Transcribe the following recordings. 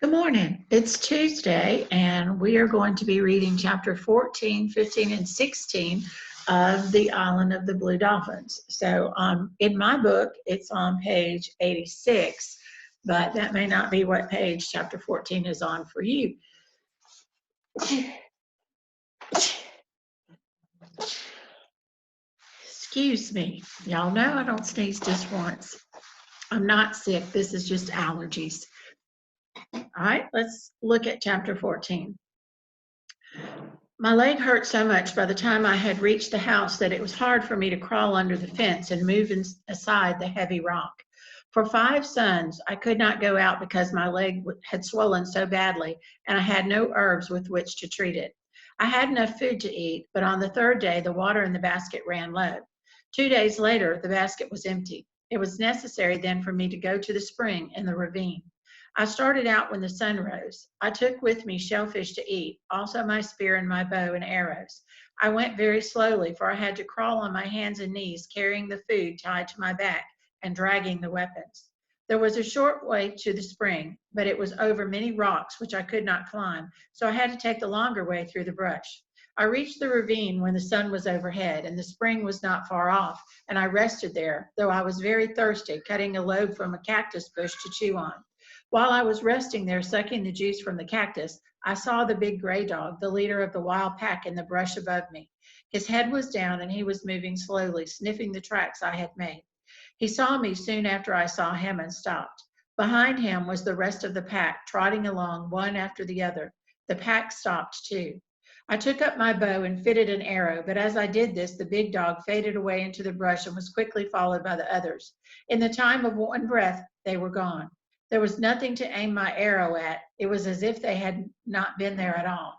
Good morning. It's Tuesday, and we are going to be reading chapter 14, 15, and 16 of The Island of the Blue Dolphins. So, in my book, it's on page 86, but that may not be what page chapter 14 is on for you. Excuse me. Y'all know I don't sneeze just once. I'm not sick. This is just allergies. All right, let's look at chapter 14. My leg hurt so much by the time I had reached the house that it was hard for me to crawl under the fence and move aside the heavy rock. For 5 suns, I could not go out because my leg had swollen so badly and I had no herbs with which to treat it. I had enough food to eat, but on the third day, the water in the basket ran low. 2 days later, the basket was empty. It was necessary then for me to go to the spring in the ravine. I started out when the sun rose. I took with me shellfish to eat, also my spear and my bow and arrows. I went very slowly, for I had to crawl on my hands and knees, carrying the food tied to my back and dragging the weapons. There was a short way to the spring, but it was over many rocks which I could not climb, so I had to take the longer way through the brush. I reached the ravine when the sun was overhead, and the spring was not far off, and I rested there, though I was very thirsty, cutting a lobe from a cactus bush to chew on. While I was resting there sucking the juice from the cactus, I saw the big gray dog, the leader of the wild pack, in the brush above me. His head was down and he was moving slowly, sniffing the tracks I had made. He saw me soon after I saw him and stopped. Behind him was the rest of the pack, trotting along one after the other. The pack stopped too. I took up my bow and fitted an arrow, but as I did this, the big dog faded away into the brush and was quickly followed by the others. In the time of one breath, they were gone. There was nothing to aim my arrow at. It was as if they had not been there at all.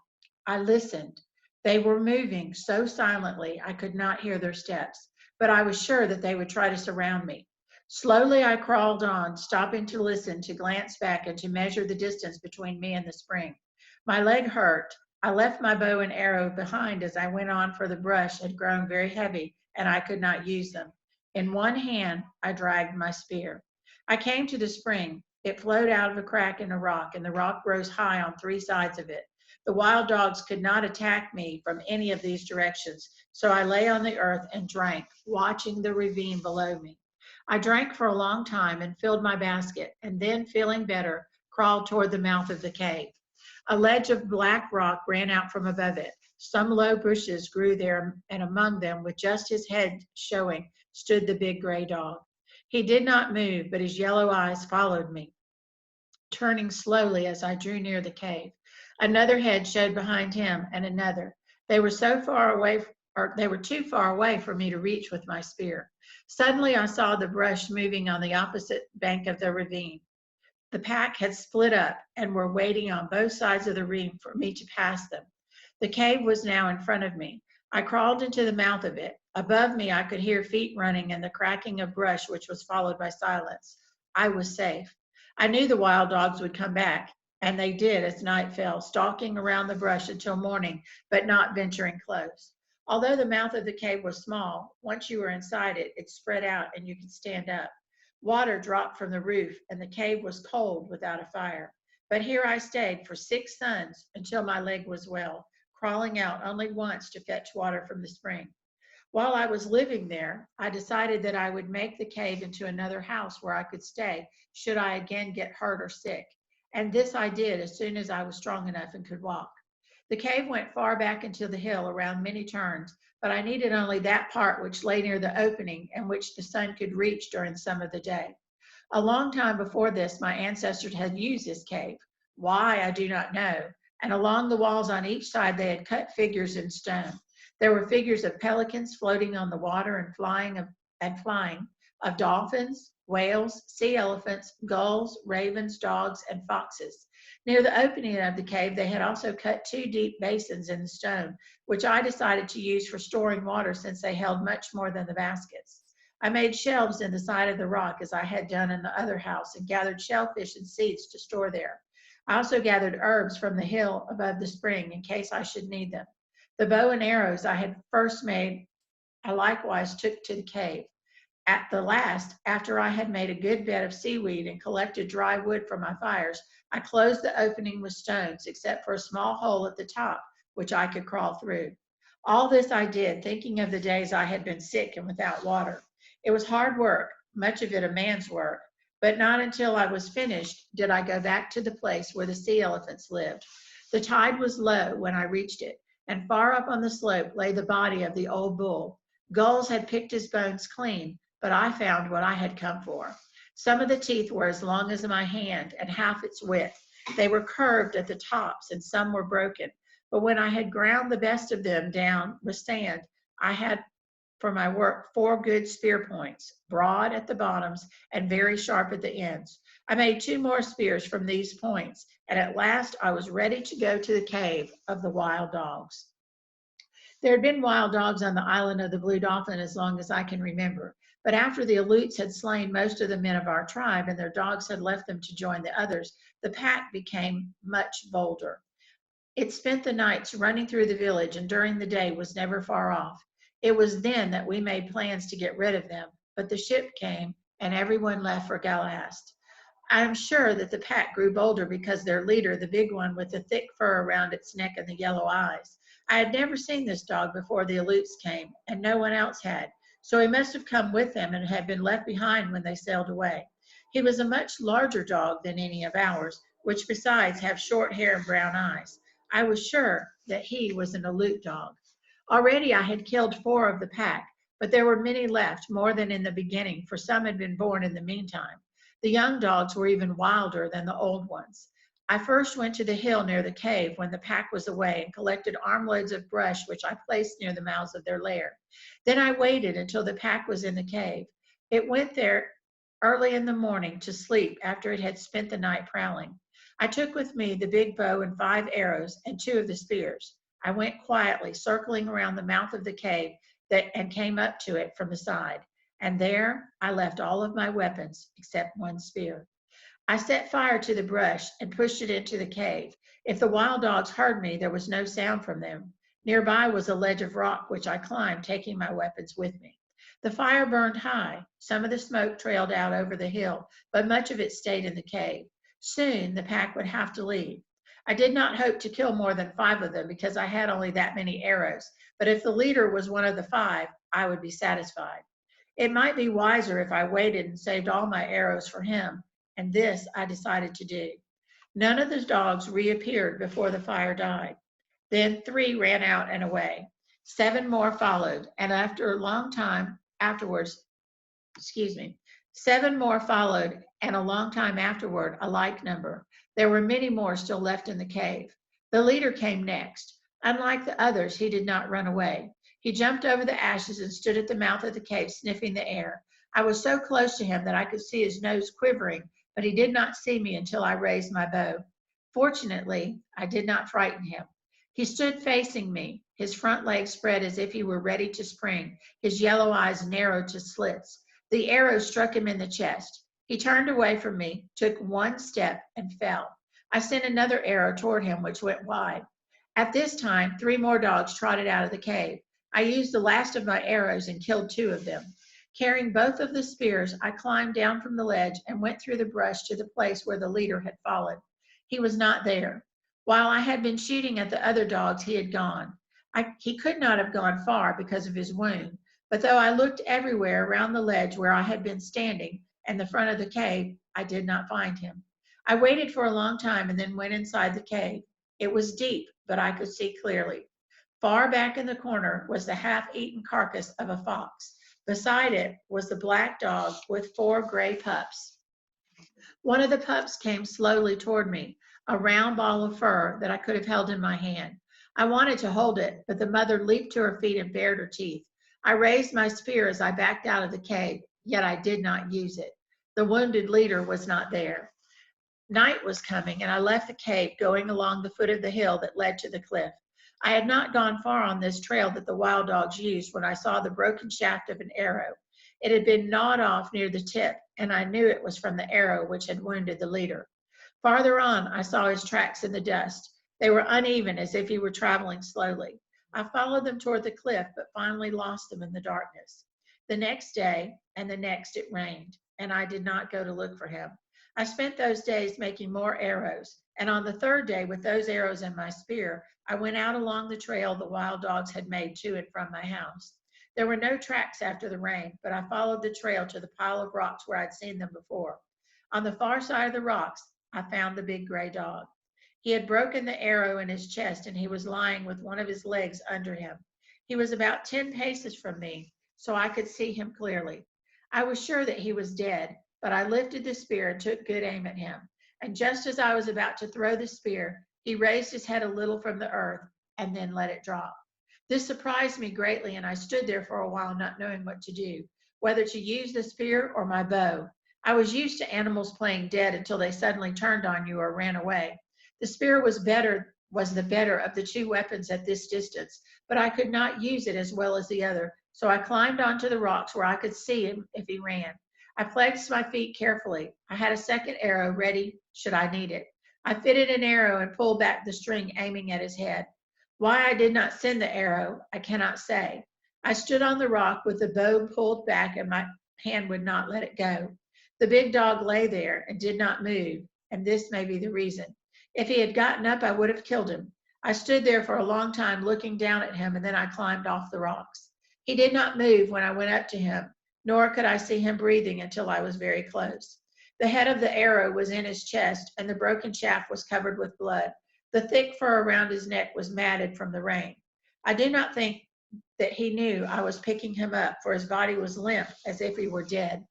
I listened. They were moving so silently I could not hear their steps, but I was sure that they would try to surround me. Slowly I crawled on, stopping to listen, to glance back, and to measure the distance between me and the spring. My leg hurt. I left my bow and arrow behind as I went on, for the brush had grown very heavy and I could not use them. In one hand I dragged my spear. I came to the spring. It flowed out of a crack in the rock, and the rock rose high on 3 sides of it. The wild dogs could not attack me from any of these directions, so I lay on the earth and drank, watching the ravine below me. I drank for a long time and filled my basket, and then, feeling better, crawled toward the mouth of the cave. A ledge of black rock ran out from above it. Some low bushes grew there, and among them, with just his head showing, stood the big gray dog. He did not move, but his yellow eyes followed me, turning slowly as I drew near the cave. Another head showed behind him, and another. They were so far away, or they were too far away for me to reach with my spear. Suddenly I saw the brush moving on the opposite bank of the ravine. The pack had split up and were waiting on both sides of the ravine for me to pass them. The cave was now in front of me. I crawled into the mouth of it. Above me I could hear feet running and the cracking of brush, which was followed by silence. I was safe. I knew the wild dogs would come back, and they did as night fell, stalking around the brush until morning, but not venturing close. Although the mouth of the cave was small, once you were inside it, it spread out and you could stand up. Water dropped from the roof, and the cave was cold without a fire. But here I stayed for 6 suns until my leg was well, crawling out only once to fetch water from the spring. While I was living there, I decided that I would make the cave into another house where I could stay should I again get hurt or sick. And this I did as soon as I was strong enough and could walk. The cave went far back into the hill around many turns, but I needed only that part which lay near the opening and which the sun could reach during some of the day. A long time before this, my ancestors had used this cave. Why, I do not know. And along the walls on each side, they had cut figures in stone. There were figures of pelicans floating on the water and flying, of dolphins, whales, sea elephants, gulls, ravens, dogs, and foxes. Near the opening of the cave, they had also cut 2 deep basins in the stone, which I decided to use for storing water since they held much more than the baskets. I made shelves in the side of the rock as I had done in the other house and gathered shellfish and seeds to store there. I also gathered herbs from the hill above the spring in case I should need them. The bow and arrows I had first made, I likewise took to the cave. At the last, after I had made a good bed of seaweed and collected dry wood for my fires, I closed the opening with stones, except for a small hole at the top, which I could crawl through. All this I did, thinking of the days I had been sick and without water. It was hard work, much of it a man's work, but not until I was finished did I go back to the place where the sea elephants lived. The tide was low when I reached it, and far up on the slope lay the body of the old bull. Gulls had picked his bones clean, but I found what I had come for. Some of the teeth were as long as my hand and half its width. They were curved at the tops, and some were broken. But when I had ground the best of them down with sand, I had for my work 4 good spear points, broad at the bottoms and very sharp at the ends. I made 2 more spears from these points, and at last I was ready to go to the cave of the wild dogs. There had been wild dogs on the island of the Blue Dolphin as long as I can remember, but after the Aleuts had slain most of the men of our tribe and their dogs had left them to join the others, the pack became much bolder. It spent the nights running through the village and during the day was never far off. It was then that we made plans to get rid of them, but the ship came and everyone left for Galahast. I am sure that the pack grew bolder because their leader, the big one with the thick fur around its neck and the yellow eyes. I had never seen this dog before the Aleuts came, and no one else had, so he must have come with them and had been left behind when they sailed away. He was a much larger dog than any of ours, which besides have short hair and brown eyes. I was sure that he was an Aleut dog. Already I had killed 4 of the pack, but there were many left, more than in the beginning, for some had been born in the meantime. The young dogs were even wilder than the old ones. I first went to the hill near the cave when the pack was away and collected armloads of brush which I placed near the mouths of their lair. Then I waited until the pack was in the cave. It went there early in the morning to sleep after it had spent the night prowling. I took with me the big bow and 5 arrows and 2 of the spears. I went quietly, circling around the mouth of the cave and came up to it from the side. And there I left all of my weapons except 1 spear. I set fire to the brush and pushed it into the cave. If the wild dogs heard me, there was no sound from them. Nearby was a ledge of rock which I climbed, taking my weapons with me. The fire burned high. Some of the smoke trailed out over the hill, but much of it stayed in the cave. Soon the pack would have to leave. I did not hope to kill more than 5 of them because I had only that many arrows, but if the leader was one of the 5, I would be satisfied. It might be wiser if I waited and saved all my arrows for him, and this I decided to do. None of the dogs reappeared before the fire died. Then 3 ran out and away. 7 more followed, and after a long time afterwards, 7 more followed, and a long time afterward, a like number. There were many more still left in the cave. The leader came next. Unlike the others, he did not run away. He jumped over the ashes and stood at the mouth of the cave, sniffing the air. I was so close to him that I could see his nose quivering, but he did not see me until I raised my bow. Fortunately, I did not frighten him. He stood facing me, his front legs spread as if he were ready to spring, his yellow eyes narrowed to slits. The arrow struck him in the chest. He turned away from me, took 1 step, and fell. I sent another arrow toward him, which went wide. At this time, 3 more dogs trotted out of the cave. I used the last of my arrows and killed 2 of them. Carrying both of the spears, I climbed down from the ledge and went through the brush to the place where the leader had fallen. He was not there. While I had been shooting at the other dogs, he had gone. He could not have gone far because of his wound, but though I looked everywhere around the ledge where I had been standing and the front of the cave, I did not find him. I waited for a long time and then went inside the cave. It was deep, but I could see clearly. Far back in the corner was the half-eaten carcass of a fox. Beside it was the black dog with 4 gray pups. One of the pups came slowly toward me, a round ball of fur that I could have held in my hand. I wanted to hold it, but the mother leaped to her feet and bared her teeth. I raised my spear as I backed out of the cave, yet I did not use it. The wounded leader was not there. Night was coming, and I left the cave, going along the foot of the hill that led to the cliff. I had not gone far on this trail that the wild dogs used when I saw the broken shaft of an arrow. It had been gnawed off near the tip, and I knew it was from the arrow which had wounded the leader. Farther on, I saw his tracks in the dust. They were uneven, as if he were traveling slowly. I followed them toward the cliff, but finally lost them in the darkness. The next day and the next it rained, and I did not go to look for him. I spent those days making more arrows, and on the third day, with those arrows and my spear, I went out along the trail the wild dogs had made to and from my house. There were no tracks after the rain, but I followed the trail to the pile of rocks where I'd seen them before. On the far side of the rocks, I found the big gray dog. He had broken the arrow in his chest, and he was lying with one of his legs under him. He was about 10 paces from me, so I could see him clearly. I was sure that he was dead, but I lifted the spear and took good aim at him. And just as I was about to throw the spear, he raised his head a little from the earth and then let it drop. This surprised me greatly, and I stood there for a while not knowing what to do, whether to use the spear or my bow. I was used to animals playing dead until they suddenly turned on you or ran away. The spear was the better of the two weapons at this distance, but I could not use it as well as the other, so I climbed onto the rocks where I could see him if he ran. I placed my feet carefully. I had a second arrow ready should I need it. I fitted an arrow and pulled back the string, aiming at his head. Why I did not send the arrow, I cannot say. I stood on the rock with the bow pulled back, and my hand would not let it go. The big dog lay there and did not move, and this may be the reason. If he had gotten up, I would have killed him. I stood there for a long time looking down at him, and then I climbed off the rocks. He did not move when I went up to him, nor could I see him breathing until I was very close. The head of the arrow was in his chest, and the broken shaft was covered with blood. The thick fur around his neck was matted from the rain. I do not think that he knew I was picking him up, for his body was limp as if he were dead.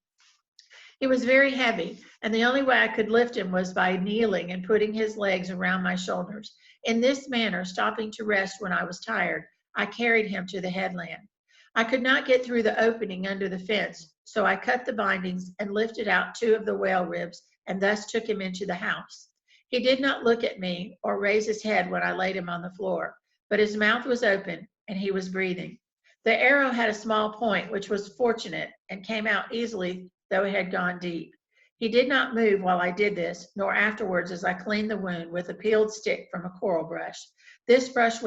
He was very heavy, and the only way I could lift him was by kneeling and putting his legs around my shoulders. In this manner, stopping to rest when I was tired, I carried him to the headland. I could not get through the opening under the fence, so I cut the bindings and lifted out 2 of the whale ribs, and thus took him into the house. He did not look at me or raise his head when I laid him on the floor, but his mouth was open and he was breathing. The arrow had a small point, which was fortunate, and came out easily, though it had gone deep. He did not move while I did this, nor afterwards as I cleaned the wound with a peeled stick from a coral brush. This brush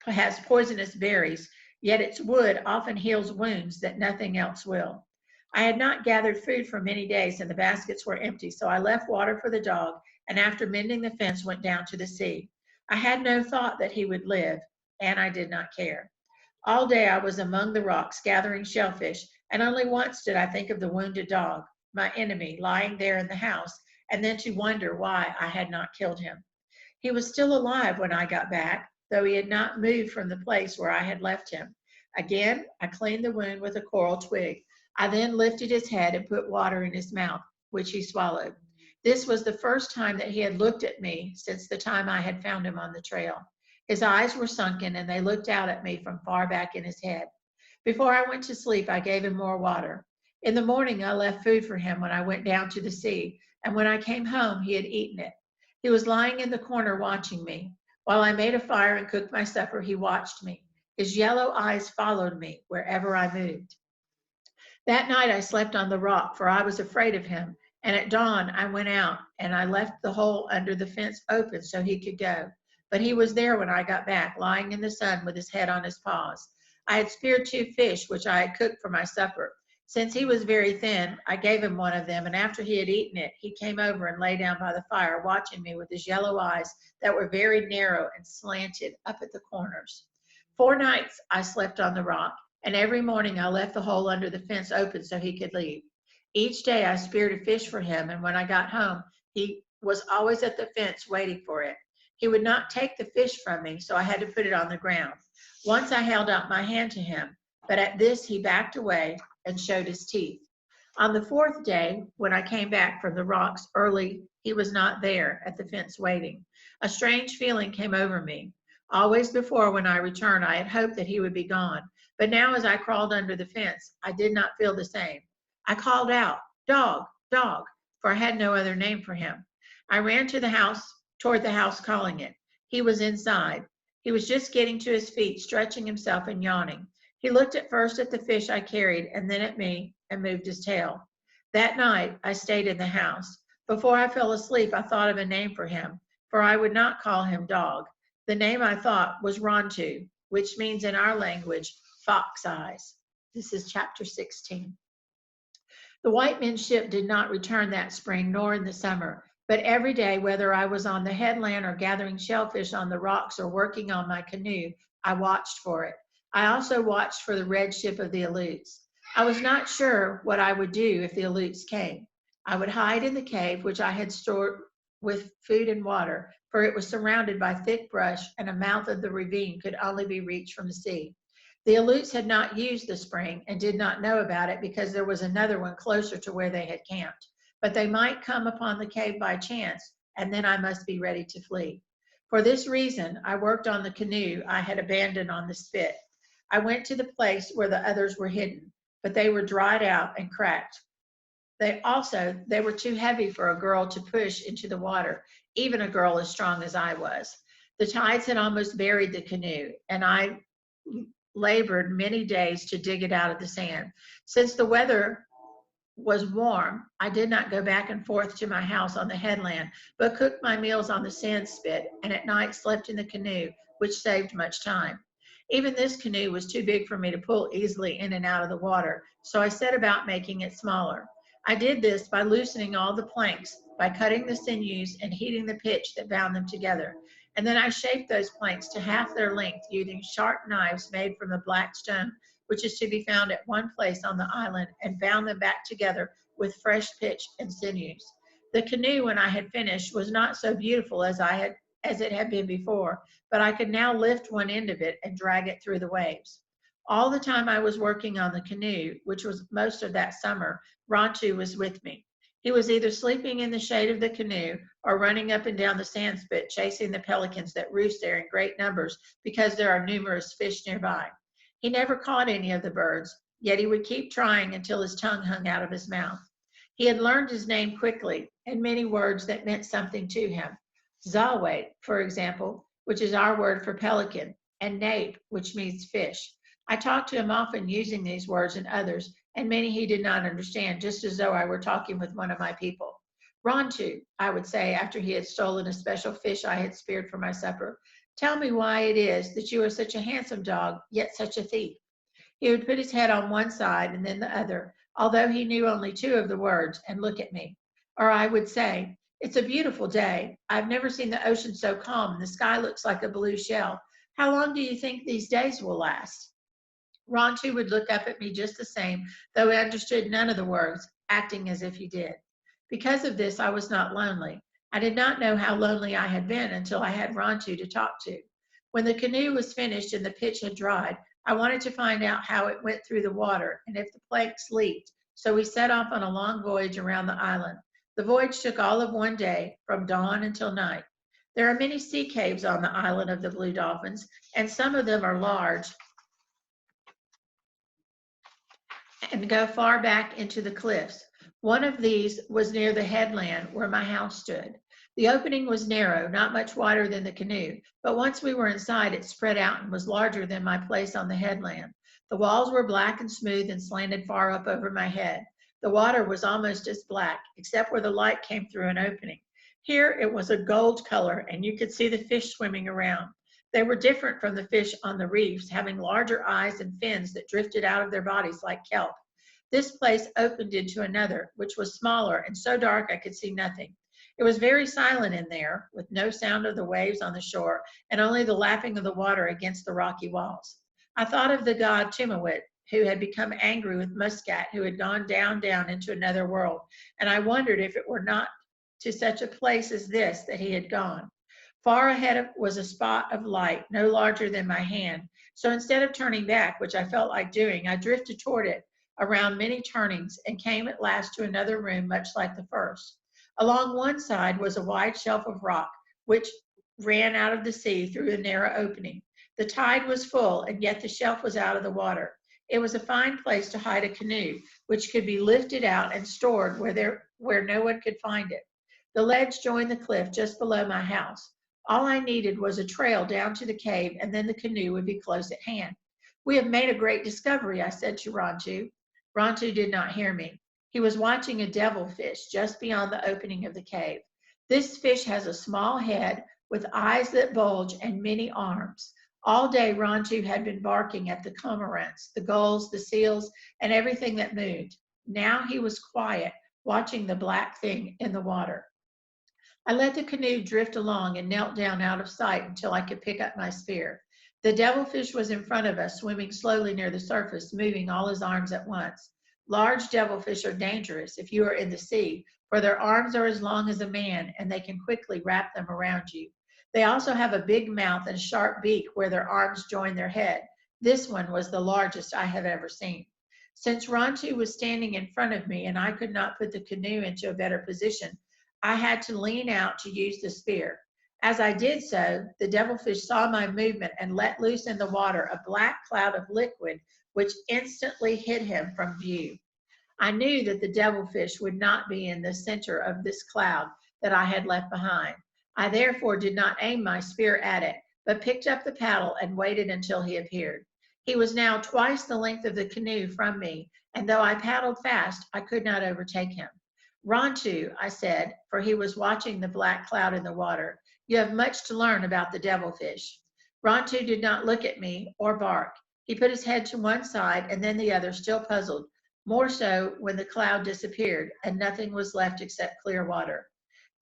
has poisonous berries, yet its wood often heals wounds that nothing else will. I had not gathered food for many days, and the baskets were empty, so I left water for the dog, and after mending the fence, went down to the sea. I had no thought that he would live, and I did not care. All day I was among the rocks gathering shellfish, and only once did I think of the wounded dog, my enemy, lying there in the house, and then to wonder why I had not killed him. He was still alive when I got back, though he had not moved from the place where I had left him. Again, I cleaned the wound with a coral twig. I then lifted his head and put water in his mouth, which he swallowed. This was the first time that he had looked at me since the time I had found him on the trail. His eyes were sunken, and they looked out at me from far back in his head. Before I went to sleep, I gave him more water. In the morning, I left food for him when I went down to the sea, and when I came home, he had eaten it. He was lying in the corner watching me. While I made a fire and cooked my supper, he watched me. His yellow eyes followed me wherever I moved. That night, I slept on the rock, for I was afraid of him, and at dawn, I went out, and I left the hole under the fence open so he could go. But he was there when I got back, lying in the sun with his head on his paws. I had speared 2 fish, which I had cooked for my supper. Since he was very thin, I gave him one of them, and after he had eaten it, he came over and lay down by the fire, watching me with his yellow eyes that were very narrow and slanted up at the corners. 4 nights I slept on the rock, and every morning I left the hole under the fence open so he could leave. Each day I speared a fish for him, and when I got home, he was always at the fence waiting for it. He would not take the fish from me, so I had to put it on the ground. Once I held out my hand to him, but at this he backed away and showed his teeth. On the 4th day, when I came back from the rocks early, he was not there at the fence waiting. A strange feeling came over me. Always before when I returned, I had hoped that he would be gone, but now as I crawled under the fence, I did not feel the same. I called out, "Dog, dog," for I had no other name for him. I ran toward the house calling it. He was inside. He was just getting to his feet, stretching himself and yawning. He looked at first at the fish I carried and then at me and moved his tail. That night, I stayed in the house. Before I fell asleep, I thought of a name for him, for I would not call him Dog. The name I thought was Rontu, which means in our language, fox eyes. This is chapter 16. The white men's ship did not return that spring, nor in the summer. But every day, whether I was on the headland or gathering shellfish on the rocks or working on my canoe, I watched for it. I also watched for the red ship of the Aleutes. I was not sure what I would do if the Aleutes came. I would hide in the cave, which I had stored with food and water, for it was surrounded by thick brush, and a mouth of the ravine could only be reached from the sea. The Aleutes had not used the spring and did not know about it because there was another one closer to where they had camped. But they might come upon the cave by chance, and then I must be ready to flee. For this reason, I worked on the canoe I had abandoned on the spit. I went to the place where the others were hidden, but they were dried out and cracked. They were too heavy for a girl to push into the water, even a girl as strong as I was. The tides had almost buried the canoe, and I labored many days to dig it out of the sand. Since the weather was warm, I did not go back and forth to my house on the headland, but cooked my meals on the sand spit, and at night slept in the canoe, which saved much time. Even this canoe was too big for me to pull easily in and out of the water, so I set about making it smaller. I did this by loosening all the planks, by cutting the sinews and heating the pitch that bound them together. And then I shaped those planks to half their length using sharp knives made from the black stone, which is to be found at one place on the island, and bound them back together with fresh pitch and sinews. The canoe, when I had finished, was not so beautiful as it had been before, but I could now lift one end of it and drag it through the waves. All the time I was working on the canoe, which was most of that summer, Rontu was with me. He was either sleeping in the shade of the canoe or running up and down the sand spit, chasing the pelicans that roost there in great numbers because there are numerous fish nearby. He never caught any of the birds, yet he would keep trying until his tongue hung out of his mouth. He had learned his name quickly and many words that meant something to him. Zawait, for example, which is our word for pelican, and nape, which means fish. I talked to him often using these words and others, and many he did not understand, just as though I were talking with one of my people. Rontu, I would say after he had stolen a special fish I had speared for my supper, tell me why it is that you are such a handsome dog, yet such a thief. He would put his head on one side and then the other, although he knew only two of the words, and look at me. Or I would say, it's a beautiful day. I've never seen the ocean so calm, and the sky looks like a blue shell. How long do you think these days will last? Rontu would look up at me just the same, though he understood none of the words, acting as if he did. Because of this, I was not lonely. I did not know how lonely I had been until I had Rontu to talk to. When the canoe was finished and the pitch had dried, I wanted to find out how it went through the water and if the planks leaked, so we set off on a long voyage around the island. The voyage took all of one day, from dawn until night. There are many sea caves on the island of the Blue Dolphins, and some of them are large and go far back into the cliffs. One of these was near the headland where my house stood. The opening was narrow, not much wider than the canoe, but once we were inside, it spread out and was larger than my place on the headland. The walls were black and smooth and slanted far up over my head. The water was almost as black, except where the light came through an opening. Here it was a gold color, and you could see the fish swimming around. They were different from the fish on the reefs, having larger eyes and fins that drifted out of their bodies like kelp. This place opened into another, which was smaller and so dark I could see nothing. It was very silent in there, with no sound of the waves on the shore and only the lapping of the water against the rocky walls. I thought of the god Tumawit, who had become angry with Muscat, who had gone down into another world, and I wondered if it were not to such a place as this that he had gone. Far ahead was a spot of light no larger than my hand, so instead of turning back, which I felt like doing, I drifted toward it around many turnings and came at last to another room much like the first. Along one side was a wide shelf of rock, which ran out of the sea through a narrow opening. The tide was full, and yet the shelf was out of the water. It was a fine place to hide a canoe, which could be lifted out and stored where no one could find it. The ledge joined the cliff just below my house. All I needed was a trail down to the cave, and then the canoe would be close at hand. We have made a great discovery, I said to Rontu. Rontu did not hear me. He was watching a devilfish just beyond the opening of the cave. This fish has a small head with eyes that bulge and many arms. All day, Ranchu had been barking at the cormorants, the gulls, the seals, and everything that moved. Now he was quiet, watching the black thing in the water. I let the canoe drift along and knelt down out of sight until I could pick up my spear. The devilfish was in front of us, swimming slowly near the surface, moving all his arms at once. Large devilfish are dangerous if you are in the sea, for their arms are as long as a man and they can quickly wrap them around you. They also have a big mouth and sharp beak where their arms join their head. This one was the largest I have ever seen. Since Ranchu was standing in front of me and I could not put the canoe into a better position, I had to lean out to use the spear. As I did so, the devilfish saw my movement and let loose in the water a black cloud of liquid, which instantly hid him from view. I knew that the devilfish would not be in the center of this cloud that I had left behind. I therefore did not aim my spear at it, but picked up the paddle and waited until he appeared. He was now twice the length of the canoe from me, and though I paddled fast, I could not overtake him. Ranchu, I said, for he was watching the black cloud in the water, you have much to learn about the devilfish. Ranchu did not look at me or bark. He put his head to one side and then the other, still puzzled, more so when the cloud disappeared and nothing was left except clear water.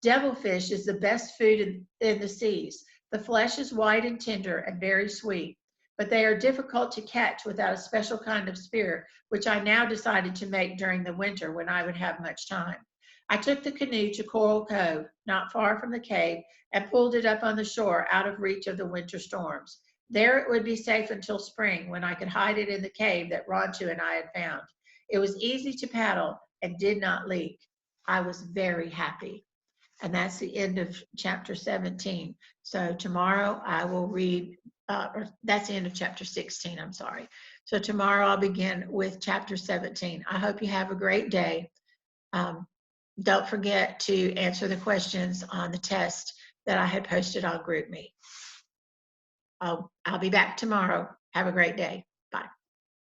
Devilfish is the best food in the seas. The flesh is white and tender and very sweet, but they are difficult to catch without a special kind of spear, which I now decided to make during the winter when I would have much time. I took the canoe to Coral Cove, not far from the cave, and pulled it up on the shore out of reach of the winter storms. There it would be safe until spring, when I could hide it in the cave that Ranchu and I had found. It was easy to paddle and did not leak. I was very happy. And that's the end of chapter 17. So tomorrow I will read, or that's the end of chapter 16, I'm sorry. So tomorrow I'll begin with chapter 17. I hope you have a great day. Don't forget to answer the questions on the test that I had posted on GroupMe. I'll be back tomorrow. Have a great day.